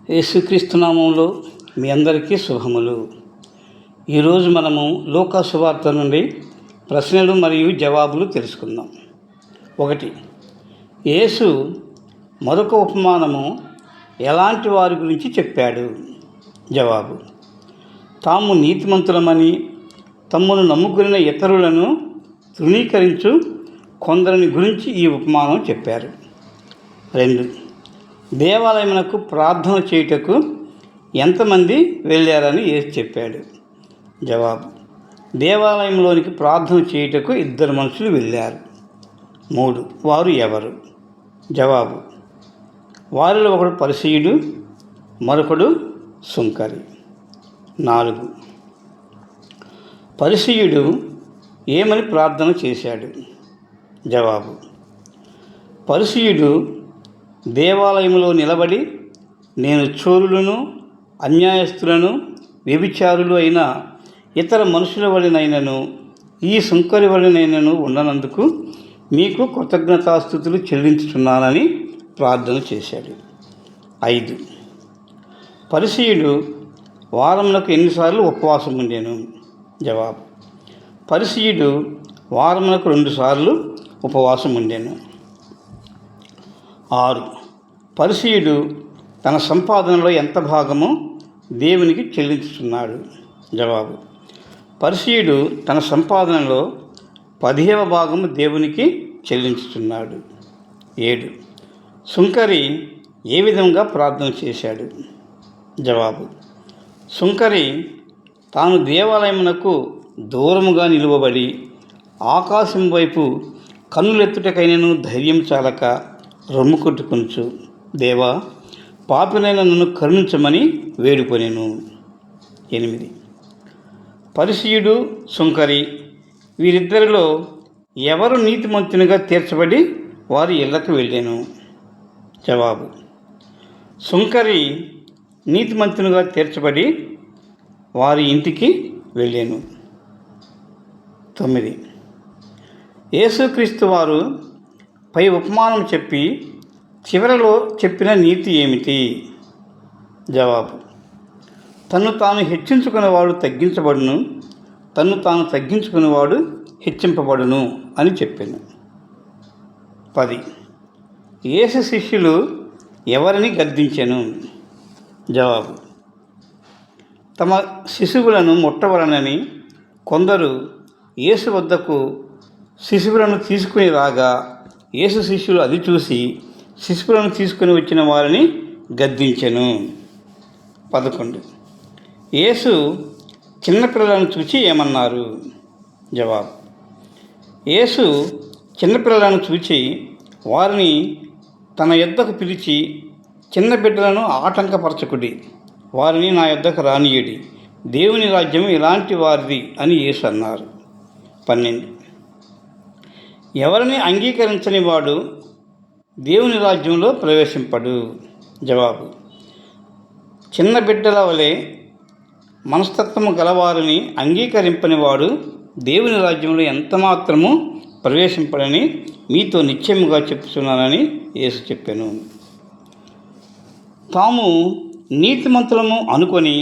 యేసుక్రీస్తు నామములో మీ అందరికీ శుభములు. ఈరోజు మనము లూకా సువార్త నుండి ప్రశ్నలు మరియు జవాబులు తెలుసుకుందాం. 1. యేసు మరొక ఉపమానము ఎలాంటి వారి గురించి చెప్పాడు? జవాబు: తాము నీతిమంతులమని తమ్మును నమ్ముకున్న ఇతరులను తృణీకరించు కొందరిని గురించి ఈ ఉపమానం చెప్పారు. 2. దేవాలయమునకు ప్రార్థన చేయుటకు ఎంతమంది వెళ్ళారని యేసు చెప్పాడు? జవాబు: దేవాలయంలోనికి ప్రార్థన చేయుటకు 2 మనుషులు వెళ్ళారు. 3. వారు ఎవరు? జవాబు: వారిలో ఒకడు పరిసయ్యుడు, మరొకడు సుంకరి. 4. పరిసయ్యుడు ఏమని ప్రార్థన చేశాడు? జవాబు: పరిసయ్యుడు దేవాలయంలో నిలబడి, నేను చోరులను, అన్యాయస్తులను, వ్యభిచారులు అయిన ఇతర మనుషుల వలనైనను ఈ సుంకరి వలనైనను ఉండనందుకు మీకు కృతజ్ఞతాస్తుతులు చెల్లించుచున్నానని ప్రార్థన చేశాడు. 5. పరిసయ్యుడు వారమునకు ఎన్నిసార్లు ఉపవాసం ఉండెను? జవాబు: పరిసయ్యుడు వారమునకు 2 సార్లు ఉపవాసం ఉండెను. 6. పరిసయ్యుడు తన సంపాదనలో ఎంత భాగము దేవునికి చెల్లించుచున్నాడు? జవాబు: పరిసయ్యుడు తన సంపాదనలో 10వ భాగము దేవునికి చెల్లించుచున్నాడు. 7. సుంకరి ఏ విధంగా ప్రార్థన చేశాడు? జవాబు: సుంకరి తాను దేవాలయమునకు దూరముగా నిలువబడి ఆకాశం వైపు కన్నులెత్తుటకైనను ధైర్యం చాలక రొమ్ము కొట్టుకొనుచు, దేవా, పాపినైన నన్ను కరుణించమని వేడుకొనెను. 8. పరిసయ్యుడు, సుంకరి వీరిద్దరిలో ఎవరు నీతిమంతునిగా తీర్చబడి వారి ఇళ్లకు వెళ్ళాను? జవాబు: సుంకరి నీతిమంతునిగా తీర్చబడి వారి ఇంటికి వెళ్ళాను. 9. యేసుక్రీస్తు వారు పై ఉపమానం చెప్పి చివరలో చెప్పిన నీతి ఏమిటి? జవాబు: తన్ను తాను హెచ్చించుకునేవాడు తగ్గించబడును, తన్ను తాను తగ్గించుకునేవాడు హెచ్చింపబడును అని చెప్పాను. 10. యేసు శిష్యులు ఎవరిని గద్దించెను? జవాబు: తమ శిశువులను ముట్టవలనని కొందరు యేసు వద్దకు శిశువులను తీసుకుని రాగా యేసు శిష్యులు అది చూసి శిశువులను తీసుకుని వచ్చిన వారిని గద్దించెను. 11. యేసు చిన్నపిల్లలను చూచి ఏమన్నారు? జవాబు: యేసు చిన్నపిల్లలను చూచి వారిని తన యొద్దకు పిలిచి, చిన్న బిడ్డలను ఆటంకపరచకుడి, వారిని నా యొద్దకు రానియుడి, దేవుని రాజ్యం ఇలాంటి వారిది అని యేసు అన్నారు. 12. ఎవరిని అంగీకరించని వాడు దేవుని రాజ్యంలో ప్రవేశింపడు. జవాబు: చిన్న బిడ్డల వలె మనస్తత్వము గలవారిని అంగీకరింపని వాడు దేవుని రాజ్యంలో ఎంతమాత్రము ప్రవేశింపడని మీతో నిశ్చయముగా చెప్పుచున్నానని యేసు చెప్పాను. తాము నీతిమంతులము అనుకొని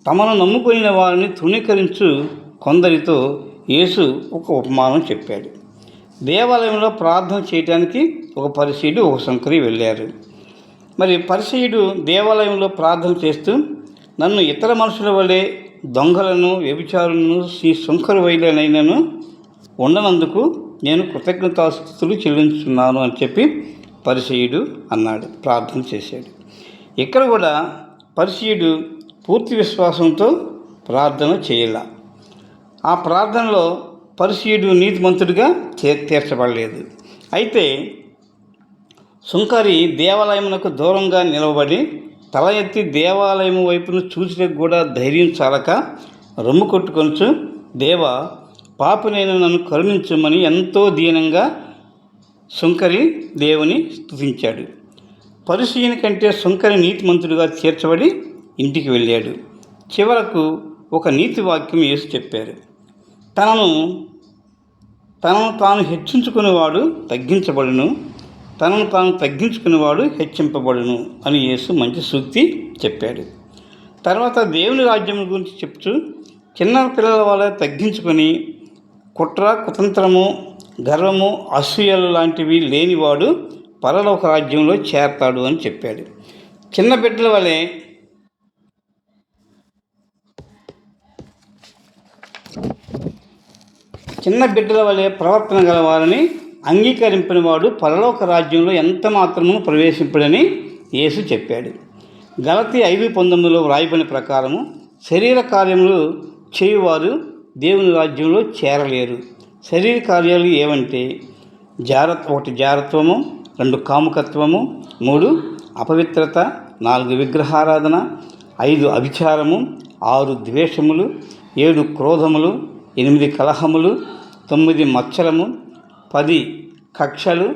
తమను నమ్ముకొనిన వారిని తృణీకరించు కొందరితో యేసు ఒక ఉపమానం చెప్పాడు. దేవాలయంలో ప్రార్థన చేయడానికి ఒక పరిసయ్యుడు, ఒక సుంకరి వెళ్ళారు. మరి పరిసయ్యుడు దేవాలయంలో ప్రార్థన చేస్తూ, నన్ను ఇతర మనుషుల వలె దొంగలను, వ్యభిచారులను, ఈ సుంకరి వైలనైనను ఉండనందుకు నేను కృతజ్ఞతాస్తుతులు చెల్లించున్నాను అని చెప్పి పరిసయ్యుడు అన్నాడు, ప్రార్థన చేశాడు. ఇక్కడ కూడా పరిసయ్యుడు పూర్తి విశ్వాసంతో ప్రార్థన చేయాల. ఆ ప్రార్థనలో పరిసయ్యుడు నీతిమంతుడిగా తీర్చబడలేదు. అయితే సుంకరి దేవాలయమునకు దూరంగా నిలవబడి తల ఎత్తి దేవాలయం వైపును చూసినకు కూడా ధైర్యం చాలక రొమ్ము కొట్టుకొనుచు, దేవా, పాపినైన నన్ను కరుణించమని ఎంతో దీనంగా సుంకరి దేవుని స్తుతించాడు. పరిసయ్యుని కంటే సుంకరి నీతిమంతుడిగా తీర్చబడి ఇంటికి వెళ్ళాడు. చివరకు ఒక నీతి వాక్యం యేసు చెప్పారు: తనను తాను హెచ్చించుకునేవాడు తగ్గించబడును, తనను తాను తగ్గించుకునేవాడు హెచ్చింపబడును అని యేసు మంచి సూక్తి చెప్పాడు. తర్వాత దేవుని రాజ్యం గురించి చెప్తూ చిన్న పిల్లల వల్ల తగ్గించుకొని కుట్ర, కుతంత్రము, గర్వము, అసూయలు లాంటివి లేనివాడు పరలోక రాజ్యంలో చేరతాడు అని చెప్పాడు. చిన్న బిడ్డల వలె ప్రవర్తన గలవారని అంగీకరింపిన వాడు పరలోక రాజ్యంలో ఎంత మాత్రము ప్రవేశింపడని యేసు చెప్పాడు. గలతీ 5:19 వ్రాయబడిన ప్రకారము శరీర కార్యములు చేయువారు దేవుని రాజ్యంలో చేరలేరు. శరీర కార్యాలు ఏవంటే 1 జారత్వము, 2 కాముకత్వము, 3 అపవిత్రత, 4 విగ్రహారాధన, 5 అభిచారము, 6 ద్వేషములు, 7 క్రోధములు, 8 కలహములు, 9 మత్సరము, 10 కక్షలు,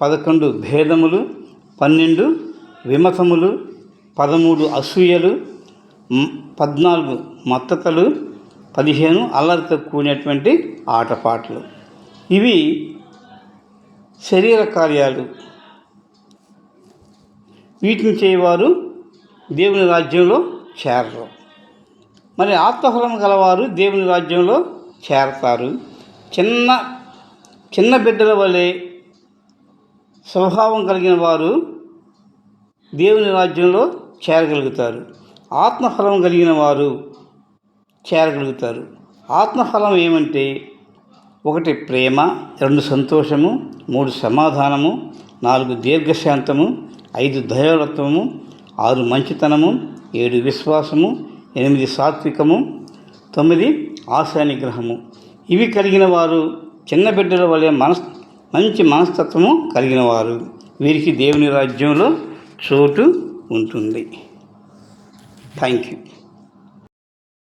11 భేదములు, 12 విమతములు, 13 అసూయలు, 14 మత్తతలు, 15 అల్లరితో కూడినటువంటి ఆటపాటలు. ఇవి శరీర కార్యాలు. వీటిని చేయవారు దేవుని రాజ్యంలో చేరరు. మరి ఆత్మఫలం గలవారు దేవుని రాజ్యంలో చేరతారు. చిన్న బిడ్డల వలె స్వభావం కలిగిన వారు దేవుని రాజ్యంలో చేరగలుగుతారు. ఆత్మఫలం కలిగిన వారు చేరగలుగుతారు. ఆత్మఫలం ఏమంటే 1 ప్రేమ, 2 సంతోషము, 3 సమాధానము, 4 దీర్ఘశాంతము, 5 దయాళుత్వము, 6 మంచితనము, 7 విశ్వాసము, 8 సాత్వికము, 9 ఆశా నిగ్రహము. ఇవి కలిగిన వారు చిన్న బిడ్డల వలె మంచి మనస్తత్వము కలిగిన వారు. వీరికి దేవుని రాజ్యంలో చోటు ఉంటుంది. Thank you.